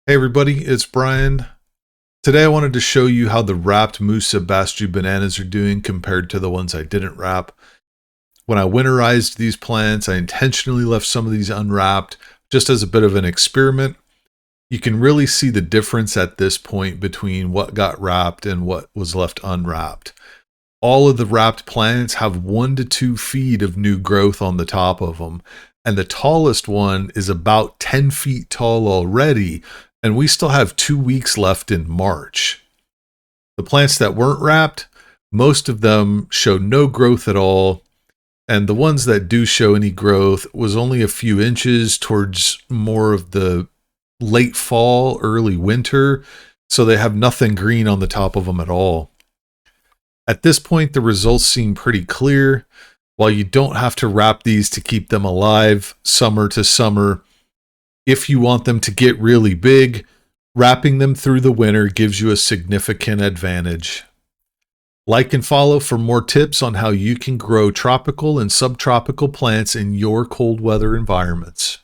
Hey everybody, it's Brian. Today I wanted to show you how the wrapped Musa Basjoo bananas are doing compared to the ones I didn't wrap. When I winterized these plants, I intentionally left some of these unwrapped just as a bit of an experiment. You can really see the difference at this point between what got wrapped and what was left unwrapped. All of the wrapped plants have 1 to 2 feet of new growth on the top of them, and the tallest one is about 10 feet tall already, and we still have 2 weeks left in March. The plants that weren't wrapped, most of them show no growth at all, and the ones that do show any growth was only a few inches towards more of the late fall, early winter, so they have nothing green on the top of them at all. At this point, the results seem pretty clear. While you don't have to wrap these to keep them alive summer to summer, if you want them to get really big, wrapping them through the winter gives you a significant advantage. Like and follow for more tips on how you can grow tropical and subtropical plants in your cold weather environments.